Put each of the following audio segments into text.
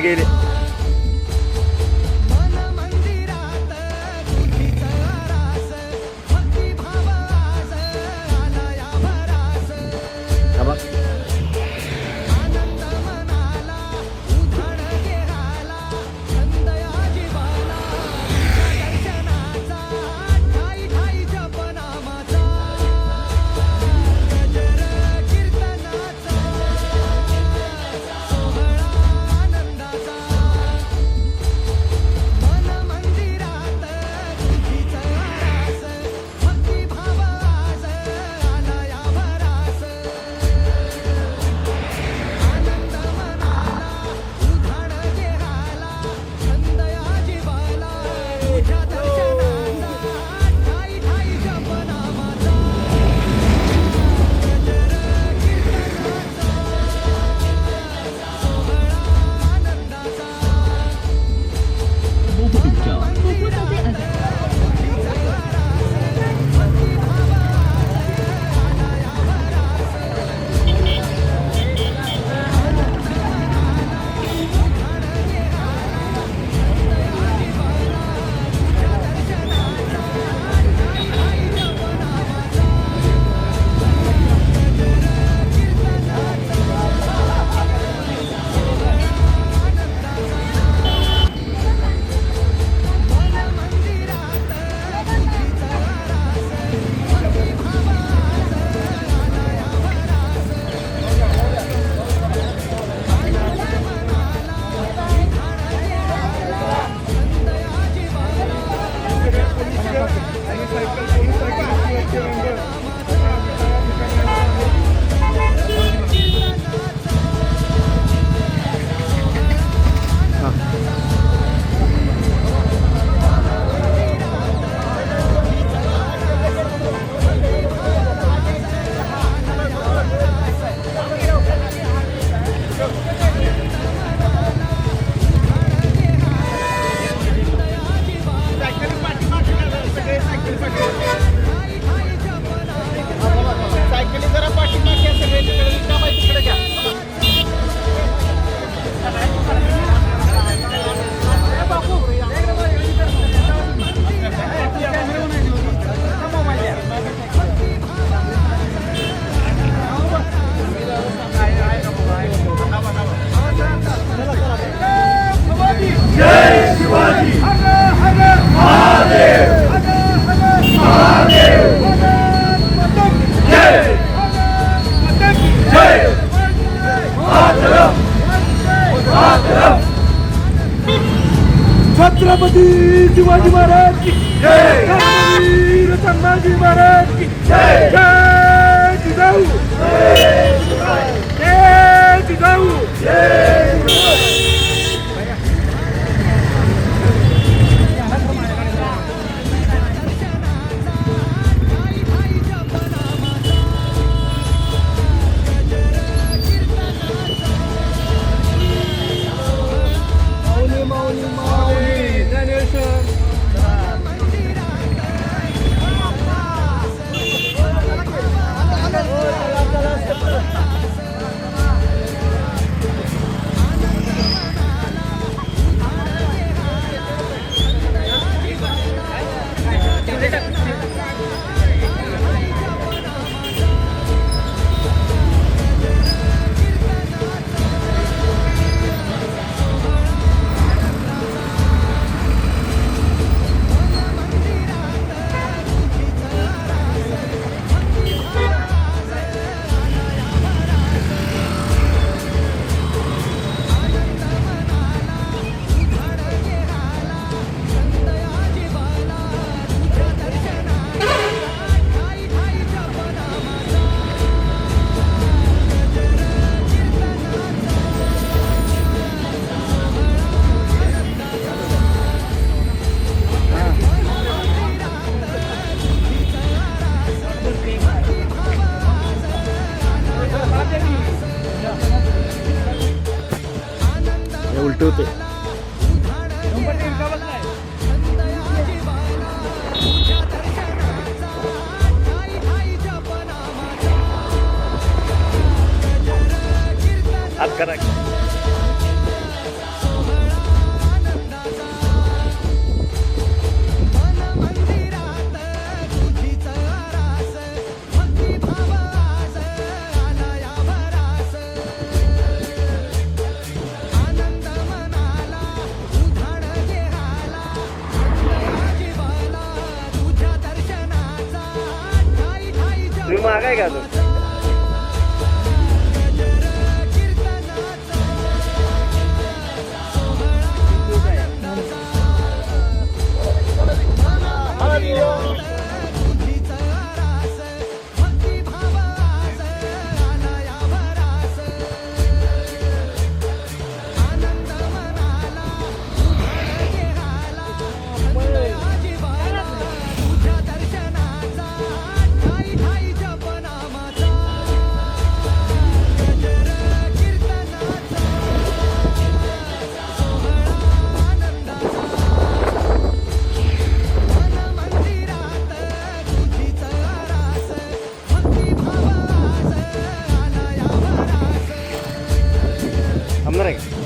गेले छत्रपती शिवाजी महाराज की जय, वीर संभाजी महाराज की जय, जय जिजाऊ, जय जिजाऊ, जय हात करा. तुम्ही मागाय का तो थांबणार आहे का?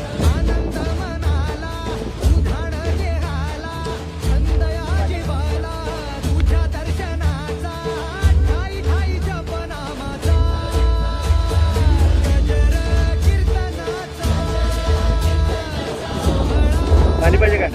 पाणी पाहिजे का?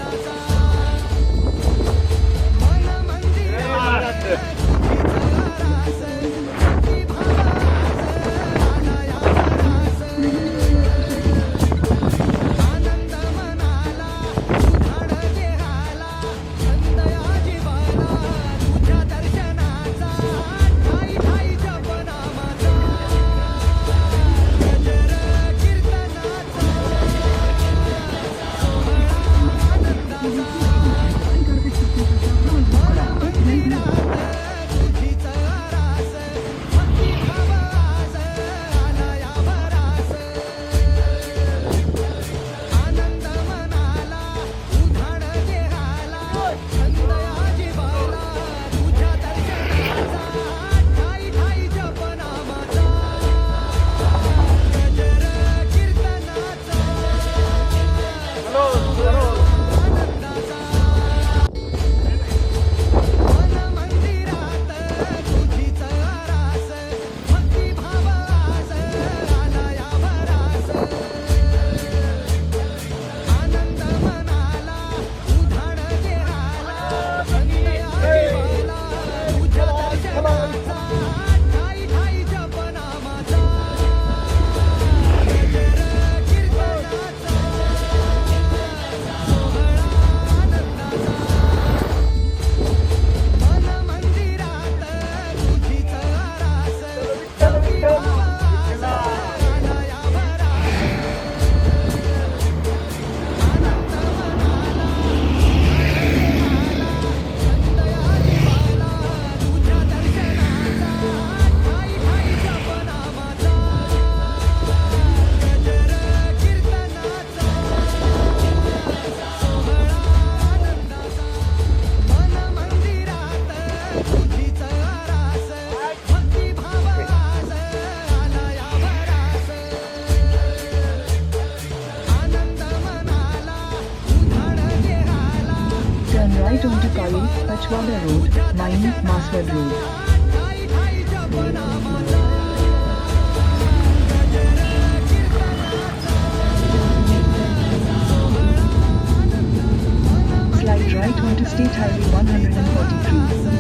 Right onto Kail, Pachwada Road, Maini, Maswad Road. Slide right onto State Highway 143.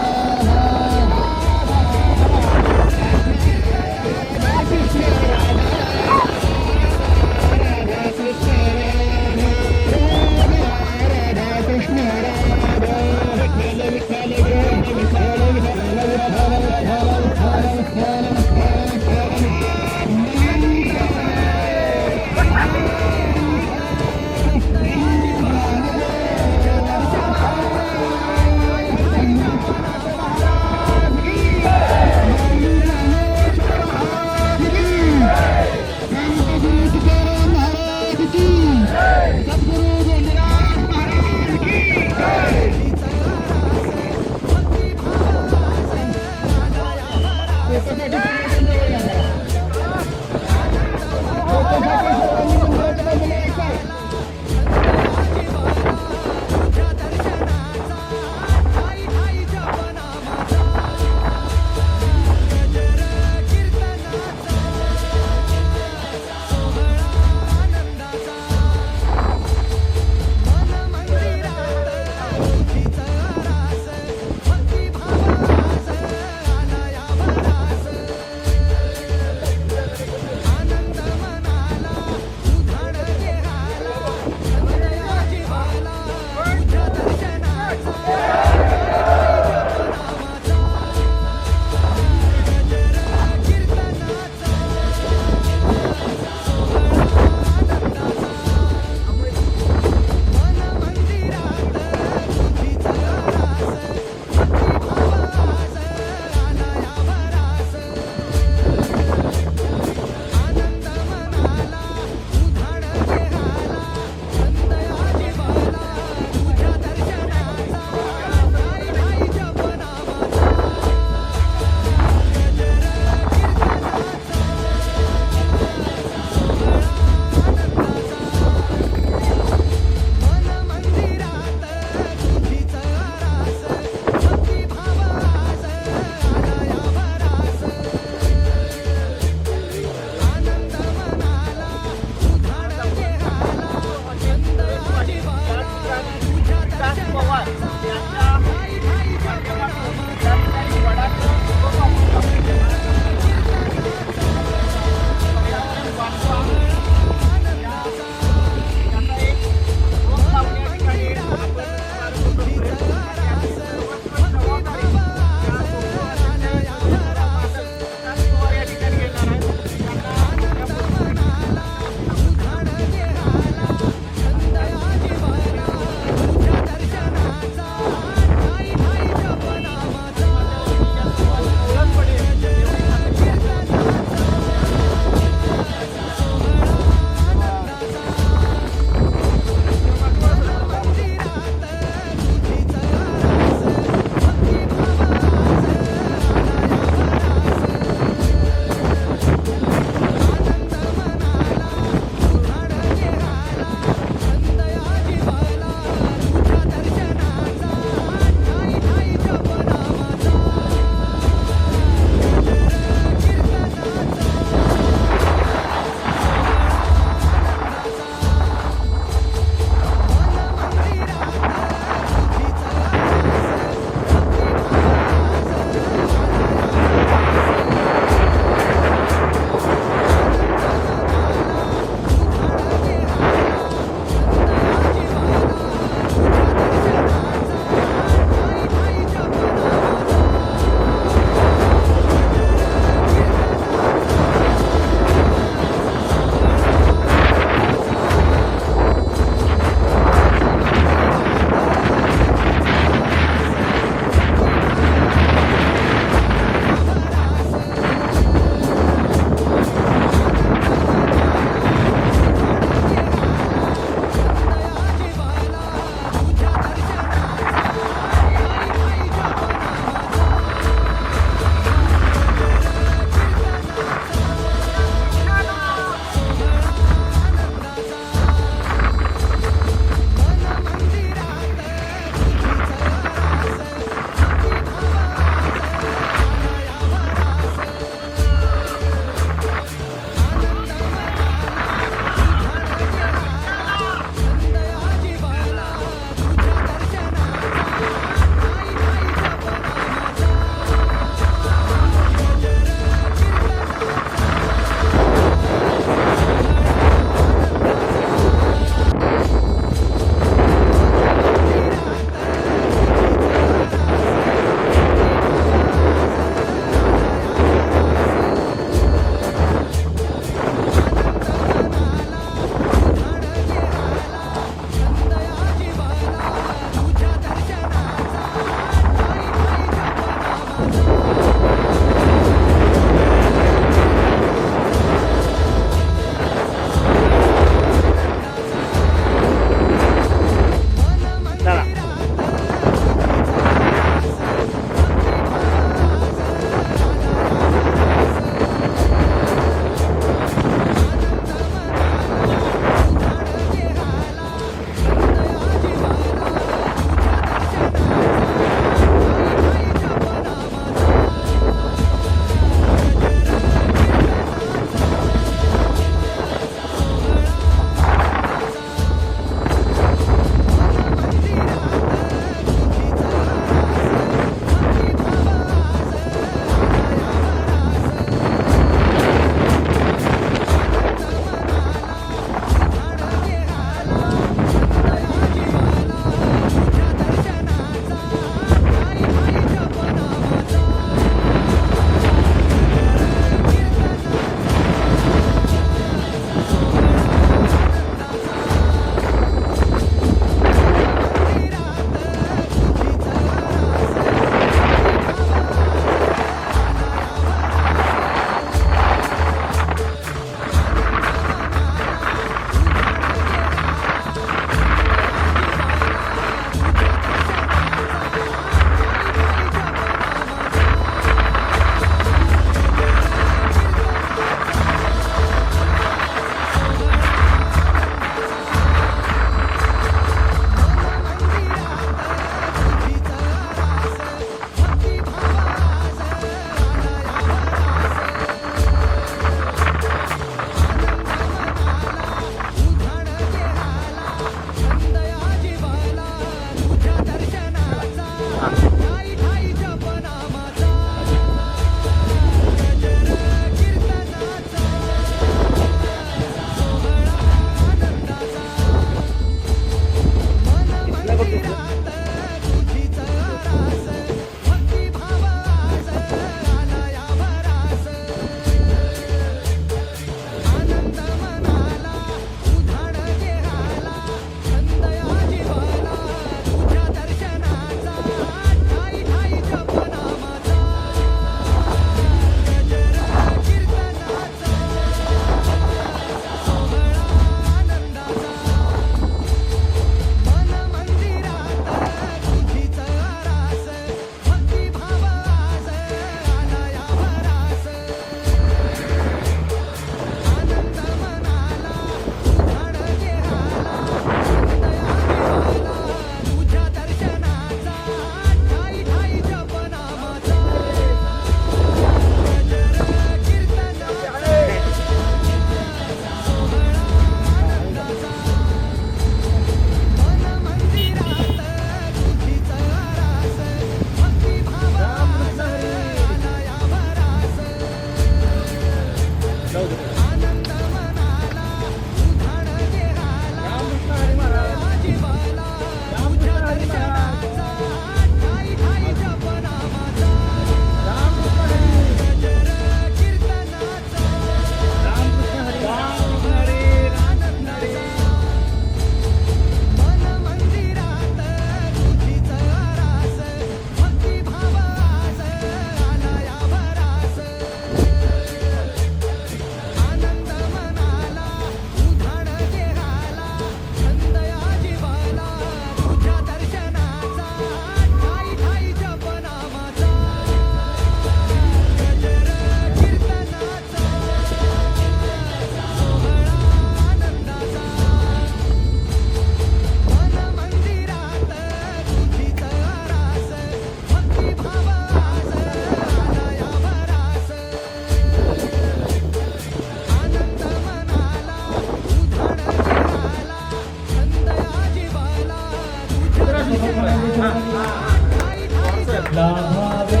लाभावे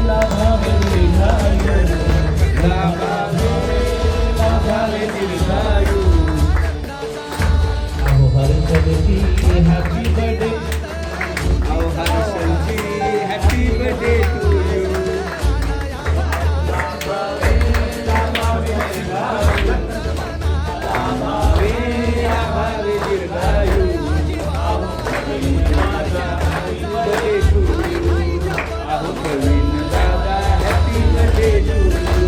लाभावे दीर्घायु लाभावे लाभावे दीर्घायु अहो हर्षजी हॅपी बर्थडे अहो हर्षजी हॅपी बर्थडे टू यू लाभावे लाभावे दीर्घायु लाभावे लाभावे दीर्घायु अहो प्रवीण दादा हॅपी बर्थडे टू यू अहो प्रवीण दादा हॅपी बर्थडे टू यू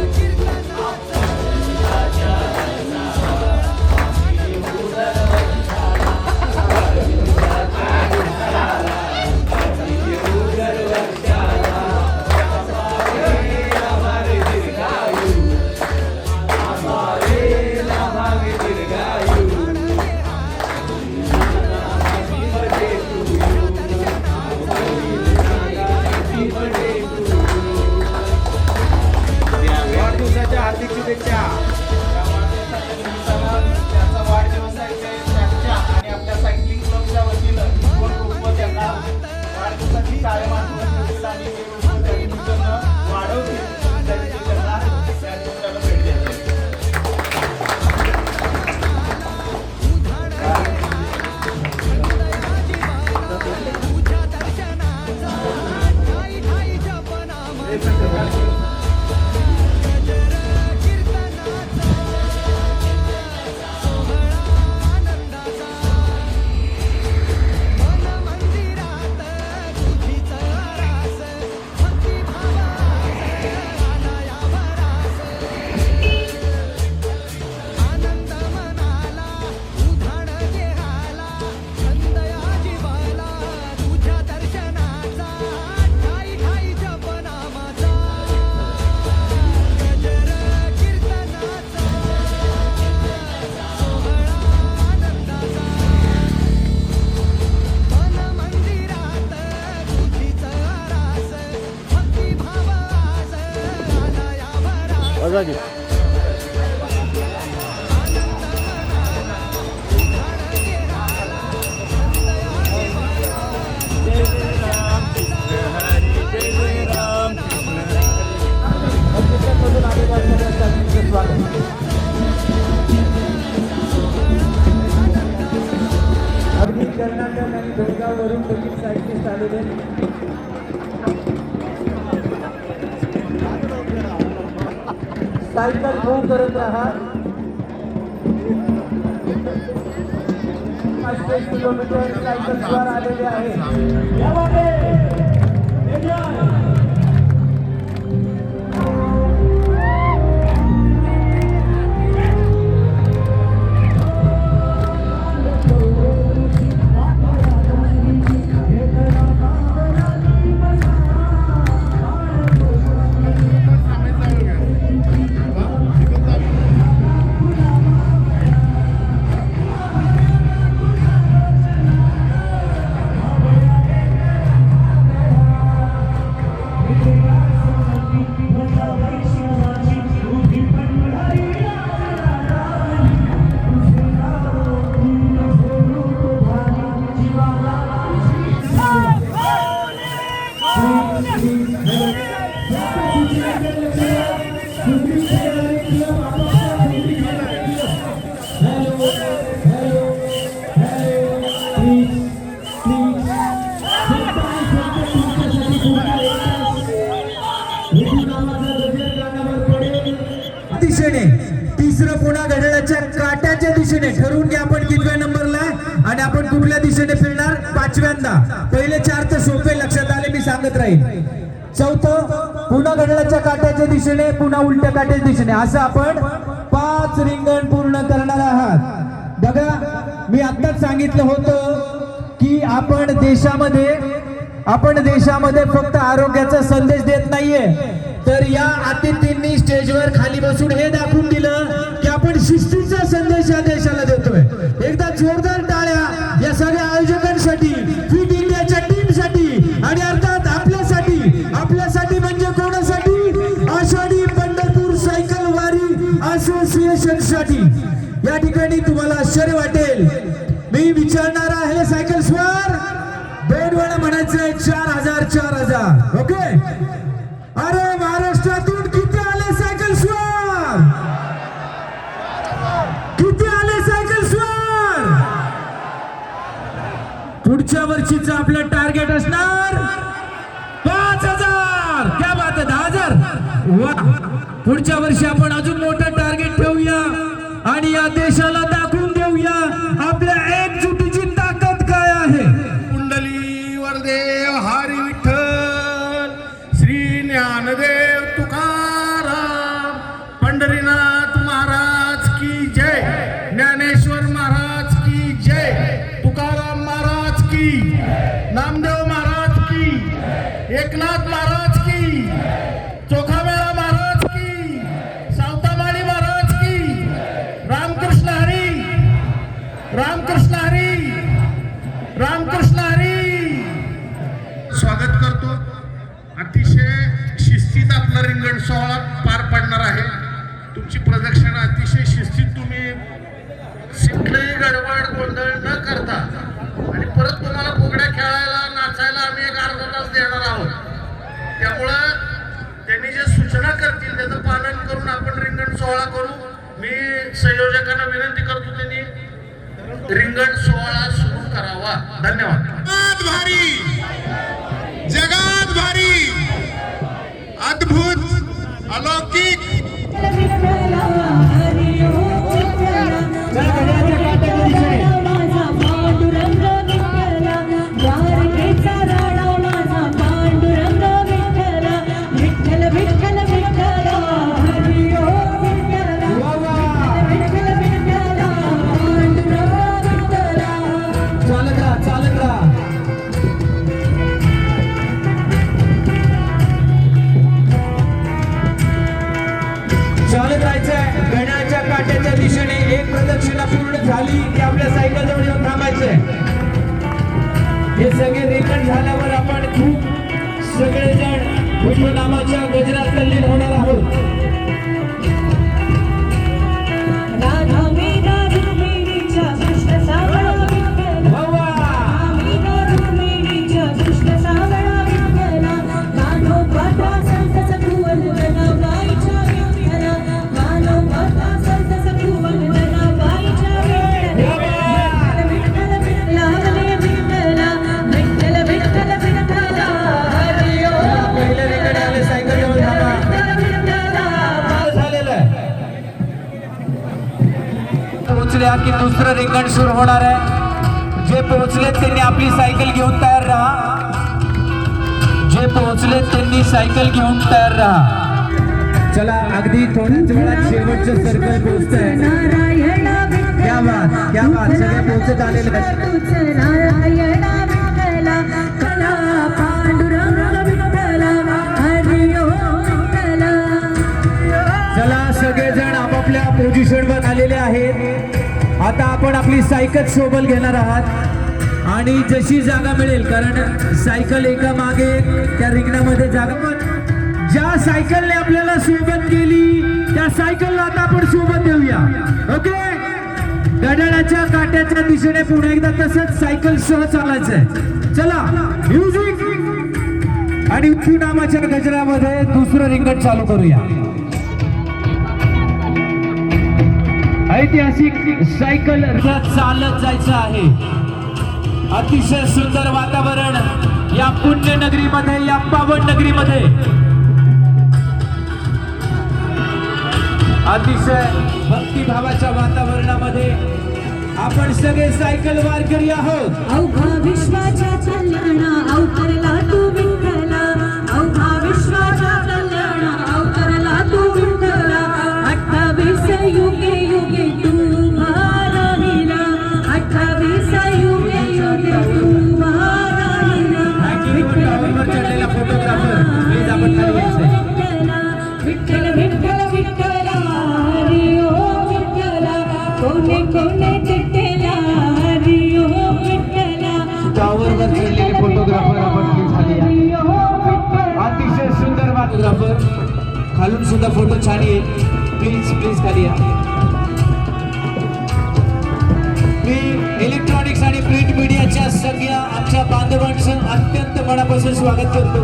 वाढदिवसाच्या हार्दिक शुभेच्छा. त्याचा वाढदिवस आहे त्यांच्या आणि आपल्या सायकलिंग क्लबच्या वतीनं त्यांना वाढदिवसाची कायम आठवण ठेवतील आणि हे लोक त्यांनी वाढवतील त्यांची त्यांना त्याला भेट द्यायची. वाजा की. अगदी कर्नाटक आणि बेळगाववरून देखील सायकलिस्ट आलेले सायकल मूव करत राहा. 500 किलोमीटर सायकल स्वार आलेले आहे. दिशेने तिसरं पुन्हा घड्याळाच्या काट्याच्या दिशेने ठरवून घ्या आपण कितव्या नंबरला आणि आपण कुठल्या दिशेने फिरणार. 5व्यांदा. पहिले 4 तर सोपे लक्षात आले, मी सांगत राहील. चौथं पुन्हा घड्याळाच्या काट्याच्या दिशेने, पुन्हा उलट्या काट्याच्या दिशेने, असं आपण 5 रिंगण पूर्ण करणार आहात. बघा, मी आत्ताच सांगितलं होतं की आपण देशामध्ये फक्त आरोग्याचा संदेश देत नाहीये, तर या अतिथींनी स्टेजवर खाली बसून हे दाखवून दिलं की आपण शिस्तीचा संदेश या देशाला देतोय. एकदा जोरदार टाळ्या या सगळ्या आयोजकांसाठी, फिट इंडियाच्या टीमसाठी आणि अर्थात आपल्यासाठी म्हणजे कोणासाठी? आषाढी पंढरपूर सायकल वारी असोसिएशन साठी. या ठिकाणी तुम्हाला आश्चर्य वाटेल, मी विचारणार आहे सायकल स्वार 2 वेळा म्हणायचं 4000 4000 ओके. अरे महाराष्ट्रातून किती आले सायकल स्वार? किती आले सायकल स्वार? पुढच्या वर्षीचं आपलं टार्गेट असणार 5000. क्या बात आहे, 10000. वा, पुढच्या वर्षी आपण अजून मोठं टार्गेट ठेवूया आणि या देशाला दाखवून देऊया आपल्या एकजुटीची ताकद काय आहे. कुंडली वरदेव हरी विठ्ठल, श्री ज्ञानदेव तुकाराम, पंढरीनाथ महाराज की जय, ज्ञानेश्वर महाराज की जय, तुकाराम महाराज की, नामदेव महाराज की, एकनाथ महाराज की, चोखामेळा महाराज की, सावतामाळी महाराज की, रामकृष्ण हरी, रामकृष्ण हरी, रामकृष्ण हरी. स्वागत करतो. अतिशय शिस्तीत आपला रिंगण सोहळा पार पडणार आहे. तुमची प्रदक्षिणा अतिशय शिस्तीत तुम्ही कुठलीही गडबड गोंधळ न करता, आणि परत तुम्हाला फुगड्या खेळायला नाचायला आम्ही एक अर्धा तास देणार आहोत. त्यामुळं त्यांनी जे सूचना करतील त्याचं पालन करून आपण रिंगण सोहळा करू. मी संयोजकांना विनंती करतो त्यांनी रिंगण सोहळा सुरू करावा. धन्यवाद. जगात भारी, जगात भारी, अद्भुत, अलौकिक. चालत राहायचंय. घड्याळाच्या काट्याच्या दिशेने एक प्रदक्षिणा पूर्ण झाली की आपल्या सायकल जवळ येऊन थांबायचंय. हे सगळे रिंगण झाल्यावर आपण खूप सगळेजण विठ्ठल नामाच्या गजरात तल्लीन होणार आहोत. की दुसरं रिंगण सुरू होणार आहे. जे पोहोचलेत त्यांनी आपली सायकल घेऊन तयार राहा. जे पोहोचलेत त्यांनी सायकल घेऊन तयार राहा. चला, अगदी थोड्याच वेळात शेवटचं सर्कल पोहोचतंय. क्या बात, क्या बात, सगळे पोहोचत आलेले आहेत. चला, सगळेजण आपापल्या पोझिशनवर आलेले आहेत. आता आपण आपली सायकल सोबत घेणार आहात आणि जशी जागा मिळेल, कारण सायकल एका मागे त्या रिंगणामध्ये जागा, पण ज्या सायकलने आपल्याला सोबत केली त्या सायकलला आता आपण सोबत देऊया. ओके, घड्याळाच्या काट्याच्या दिशेने पुन्हा एकदा तसंच सायकल सह चालायचंय. चला, म्युझिक आणि विठू नामाच्या गजरामध्ये दुसरं रिंगण चालू करूया. ऐतिहासिक सायकल चालत जायचं आहे. अतिशय सुंदर वातावरण या पुण्यनगरीमध्ये, या पावन नगरीमध्ये. अतिशय भक्तिभावाच्या वातावरणामध्ये आपण सगळे सायकल वारकरी आहोत. अवघा विश्वाच्या कल्याणा अवतरला तू विठ्ठला, अवघा विश्वाच्या कल्याणा अवतरला तू विठ्ठला. 28 युगे युगे तू महाराणीला, 28 युगे युगे तू महाराणीला. चढलेला फोटोग्राफर प्लीज आपण खाली यायचंय. विठ्ठल विठ्ठल विठ्ठला, हरी ओम विठ्ठला, कोणे कोणे तिथेला, हरी ओम विठ्ठला. टावरवर चढलेले फोटोग्राफर आपण प्लीज खाली या. अतिशय सुंदर फोटोग्राफर, खालून सुद्धा फोटो छान येईल. प्लीज प्लीज खाली या. मी इलेक्ट्रॉनिक्स आणि प्रिंट मीडिया विठ्ठलाच्या सगळ्या आमच्या बांधवांचं अत्यंत मनापासून स्वागत करतो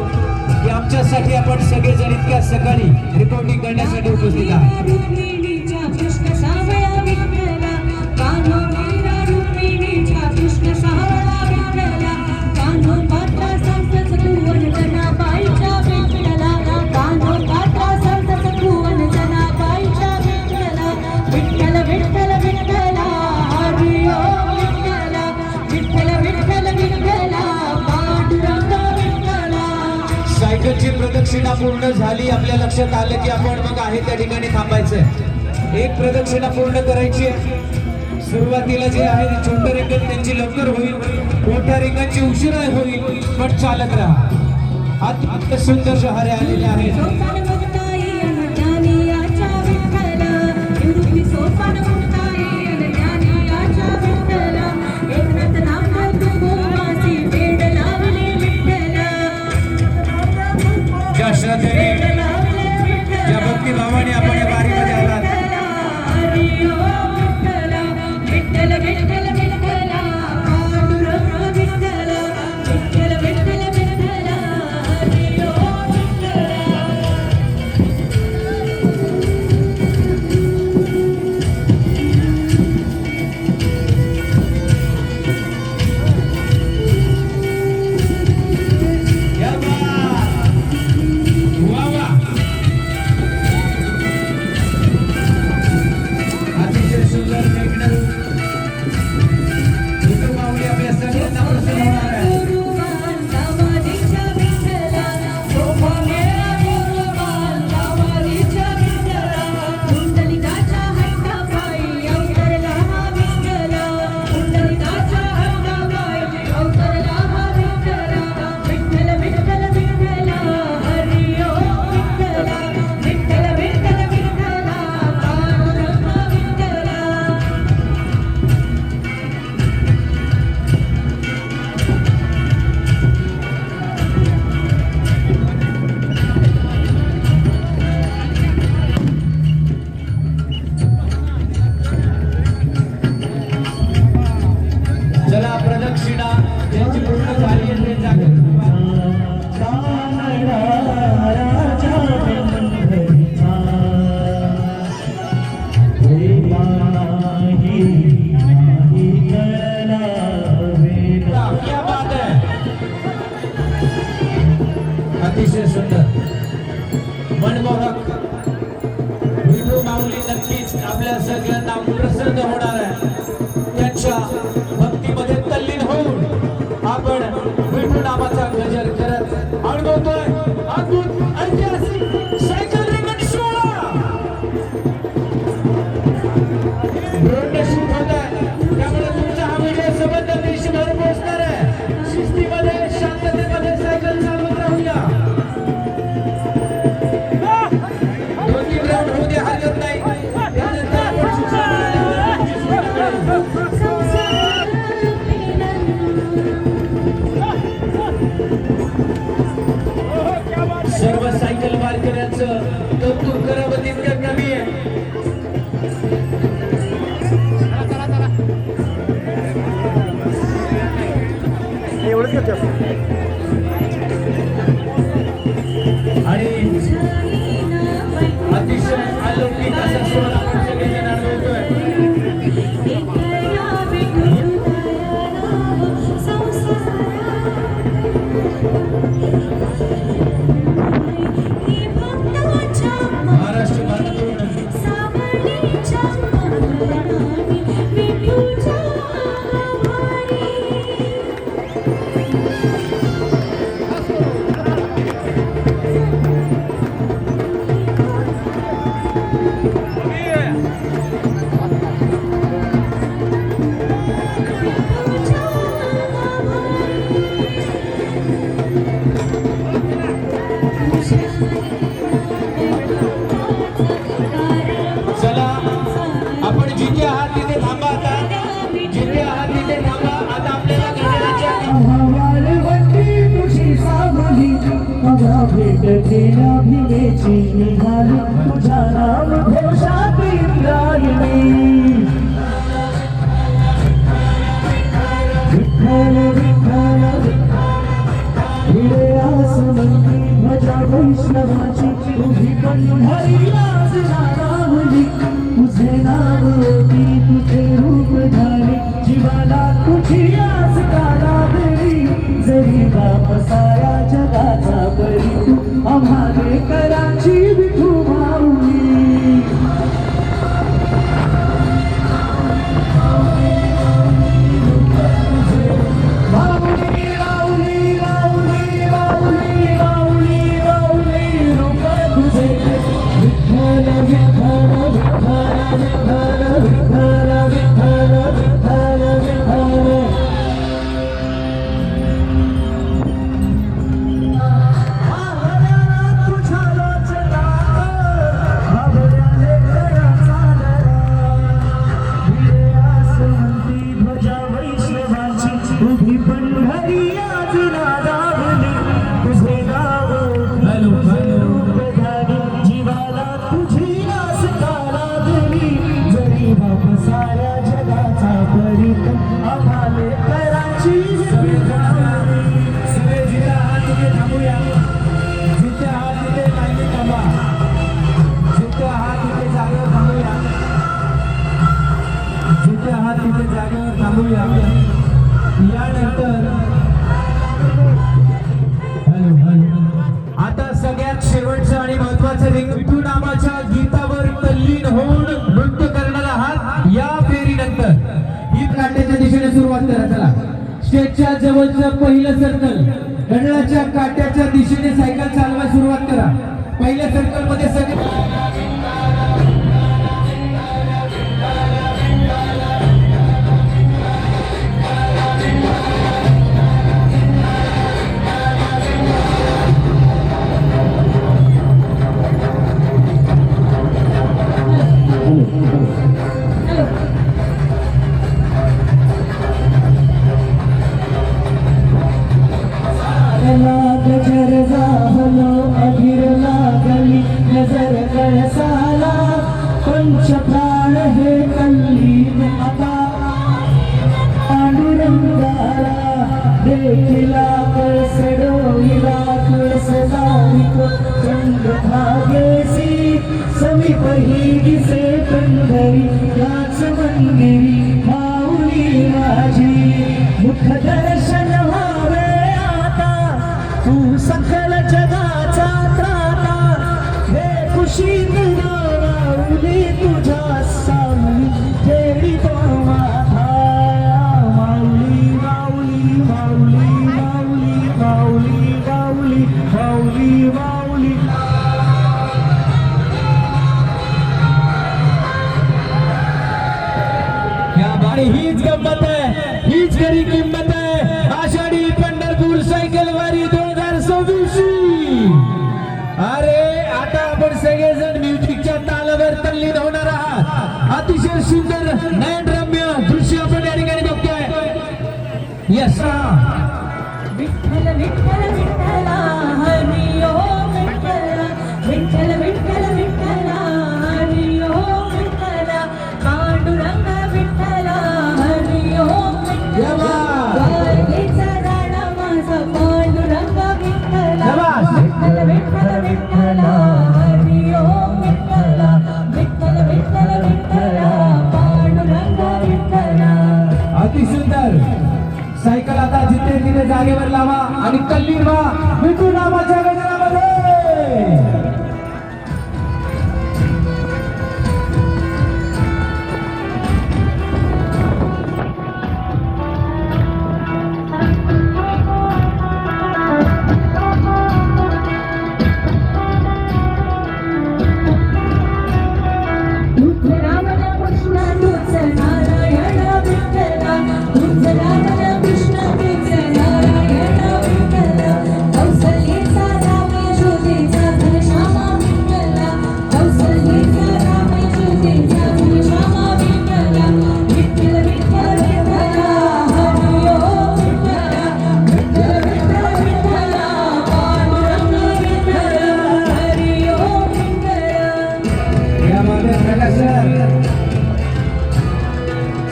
की आमच्यासाठी आपण सगळेजण इतक्या सकाळी रिपोर्टिंग करण्यासाठी उपस्थित आहात. रुक्मिणीच्या कृष्ण सावळा विठ्ठला कान्हो मीरा रुक्मिणीच्या कृष्ण सावळा विठ्ठला कान्हो पात्रा संतस कुवन जनाबाईच्या विठ्ठला कान्हो पात्रा संतस कुवन जनाबाईच्या विठ्ठला विठ्ठल विठ्ठल विठ्ठला हरी ओम विठ्ठला विठ्ठल विठ्ठल विठ्ठला पांडुरंग विठ्ठला. सायकलची प्रदक्षिणा पूर्ण झाली. आपल्या लक्षात आलं की आपण मग आहे त्या ठिकाणी थांबायचंय. एक प्रदक्षिणा पूर्ण करायची आहे. सुरुवातीला जे आहे ते छोट्या रिंगण त्यांची लवकर होईल, मोठ्या रिंगांची उशिरा होईल, पण चालत राहा. अत्यंत सुंदर शहरे आलेले आहेत. सोपान मुक्ताई अनज्ञानियाच्या विठ्ठला निवृत्ती सोपान मुक्ताई अनज्ञानियाच्या विठ्ठला एकनाथ नामदेव तुकोबासी वेड लावले विठ्ठला ज्या श्रद्धेने वेड लावले विठ्ठला ज्या भक्तिभावाने आपण या वारीमध्ये आलात, हरी ओम विठ्ठला विठ्ठल विठ्ठल विठ्ठला पांडुरंग विठ्ठला विठ्ठल विठ्ठल विठ्ठला हरी ओम विठ्ठला. या बा. वा वा. अतिशय सुंदर मेघना ऋतुमावळी आपल्या सगळ्यांना प्रसन्न होणार आहे. गुरुवान गावारीच्या विठ्ठला सोपानेला गुरुवान गावारीच्या विठ्ठला कुंडलिकाच्या हट्टापायी अवतरला हा विठ्ठला कुंडलिकाच्या हट्टापायी अवतरला हा विठ्ठला विठ्ठल विठ्ठल विठ्ठला हरी ओम विठ्ठला विठ्ठल विठ्ठल विठ्ठला पांडुरंग विठ्ठला. चला प्रदक्षिणा ज्यांची पूर्ण झाली आहे ते जागे. क्या बात है. अतिशय सुंदर मनमोहक विठू माऊली नक्कीच आपल्या सगळ्यांना प्रसन्न होणार आहे. त्यांच्या भक्तीमध्ये तल्लीन होऊन आपण विठू नामाचा गजर करत अनुभवतोय अद्भुत ऐतिहासिक सायकल रिंगण सोहळा. ड्रोन शूट होत आहे, त्यामुळे तुमचा हा व्हिडिओ संबंध देशभर पोहोचणार आहे. शिस्तीमध्ये शांततेमध्ये सायकल चालवत राहूया. 2-3 राऊंड होऊ दे, हरकत नाही. त्यानंतर आपण सर्व सायकल वारकऱ्यांचं कौतुक करावं तितकं कमी आहे. एवढंच करतो. आणि अतिशय अलौकिक असा सोहळा आपण सगळेजण अनुभवतोय. महाराष्ट्र भागातून चला आपण जिथे आहात तिथे थांबा. आता जिथे आहात तिथे थांबा. आता आपल्याला गणराज्याच्या भेट केला भिवेची निघाली तुझ्या नाम घोषात इंद्रायणी. विठ्ठल विठ्ठल भिडे आसमंती ध्वजा वैष्णवाची तुझी पंढरीला नारावली तुझे नाव ओळखी तुझे रूप झाले जीवाला तुझी आस काढावली जरी बाप साऱ्या जगाचा बळी तू आम्हाले कराची विठू माऊली आता सगळ्यात शेवटचं आणि महत्वाचं रिंग विठू नामाच्या गीतावर तल्लीन होऊन नृत्य करणारा हात या फेरीनंतर ही काट्याच्या दिशेने सुरुवात करा. चला स्टेजच्या जवळचं पहिलं सर्कल घड्याळाच्या काट्याच्या दिशेने सायकल चालवायला सुरुवात करा. पहिल्या सर्कल मध्ये सगळे गजर जाहलो अधीर लागली नजर कळसाला पंच प्राण हे कल्लीन आता पांडुरंगाला देखिला कळस डोईला कळस जाविक चंद्रभागेसी समीप ही दिसे पंढरी याच मंदिरी माऊली माझी मुख दर्शन व्हावे तू सकल जगाचा त्राता हे खुशी माऊली तुझ्या सावली तेरी तो माथा माऊली माऊली माऊली माऊली माऊली माऊली माऊली माऊली या बारी हीच गंमत आहे, हीच खरी किंमत आहे आषाढी पंढरपूर सायकल वारी 2026. अरे आता आपण सगळेजण म्युझिकच्या तालावर तल्लीन होणार आहात. अतिशय सुंदर नयनरम्य दृश्य आपण या ठिकाणी बघतोय. यस विठ्ठल विठ्ठल विठ्ठला हरी ओम विठ्ठला विठ्ठल विठ्ठल विठ्ठला हरी ओम विठ्ठला पांडुरंग विठ्ठला हरी ओम विठ्ठला द्वारकेचा राणा माझा पांडुरंग विठ्ठला विठ्ठल विठ्ठल विठ्ठला हरी ओम विठ्ठला विठ्ठल विठ्ठल विठ्ठला पांडुरंग विठ्ठला. अतिसुंदर सायकल आता जिथे तिथे जागेवर लावा आणि तल्लीन व्हा विठू नामाच्या गजरामध्ये.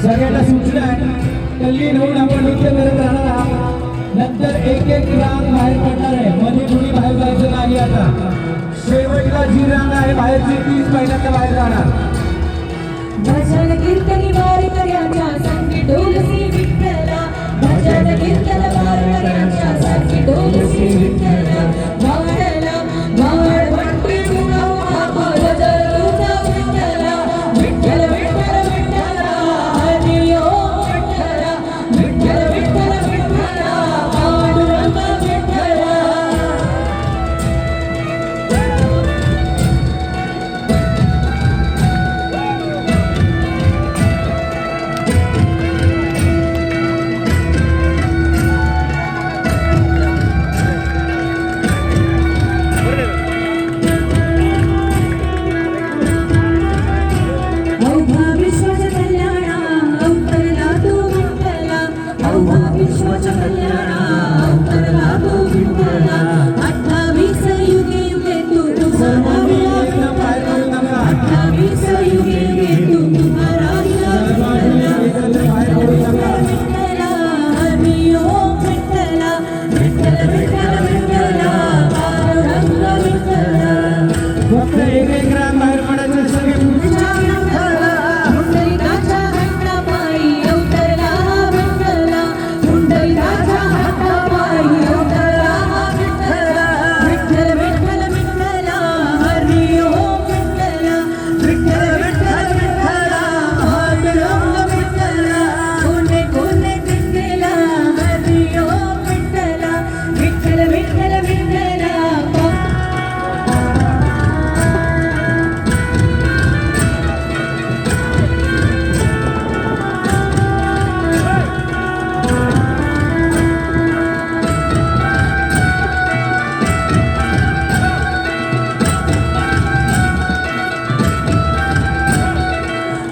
सगळ्यांना सूचना आहे, तल्लीन होऊन आपण नृत्य करत राहा. आता शेवटला जी रांग आहे बाहेरची तीच पहिल्यांदा बाहेर जाणार. भजन कीर्तनी वारकऱ्यांच्या संगी डोलसी विठ्ठला भजन कीर्तन वारकऱ्यांच्या संगी डोलसी विठ्ठला वाढला वाढ म्हणते तुला बोल जर तुझा विठ्ठला विठ्ठल विठ्ठल विठ्ठला हरी ओम विठ्ठला विठ्ठल विठ्ठल विठ्ठला पांडुरंग विठ्ठला. अवघा विश्वाच्या कल्याणा अवतरला तो विठ्ठला अवघा विश्वाच्या कल्याणा अवतरला तो विठ्ठला 28 युगे युगे तू तुझा राहिला 28 युगे युगे तू तुझा राहिला विठ्ठला हरी ओम विठ्ठला विठ्ठल विठ्ठल विठ्ठला पांडुरंग विठ्ठला. फक्त एक रांग बाहेर पडायचं सगळे पुंडलिकाच्या हातापायी अवतरला विठ्ठला पुंडलिकाच्या हातापायी अवतरला विठ्ठला विठ्ठल विठ्ठल विठ्ठला हरी ओम विठ्ठला विठ्ठल विठ्ठल विठ्ठला पांडुरंग विठ्ठला कोणे कोणे विठ्ठला हरी ओम विठ्ठला विठ्ठल विठ्ठल विठ्ठला.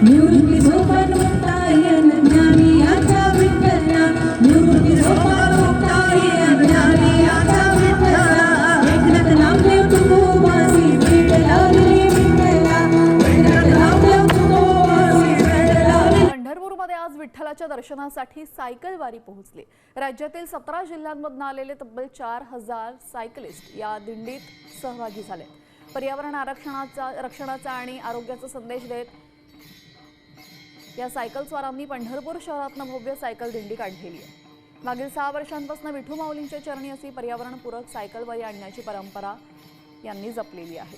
निवृत्ती झोपान मुक्तायन ज्ञानी आता विठ्ठला निवृत्ती झोपान मुक्तायन ज्ञानी आता विठ्ठला एकनाथ नामदेव तुकोबासी भेट लागली विठ्ठला एकनाथ नामदेव तुकोबासी भेट लागली. पंढरपूरमध्ये आज विठ्ठलाच्या दर्शनासाठी सायकल वारी पोहोचली. राज्यातील 17 जिल्ह्यांमधून आलेले तब्बल 4000 सायकलिस्ट या दिंडीत सहभागी झाले. पर्यावरण रक्षणाचा आणि आरोग्याचा संदेश देत या सायकल स्वारांनी पंढरपूर शहरातनं भव्य सायकल दिंडी काढलेली आहे. मागील 6 वर्षांपासून विठू माऊलींच्या चरणी अशी पर्यावरणपूरक सायकल वारी आणण्याची परंपरा यांनी जपलेली आहे.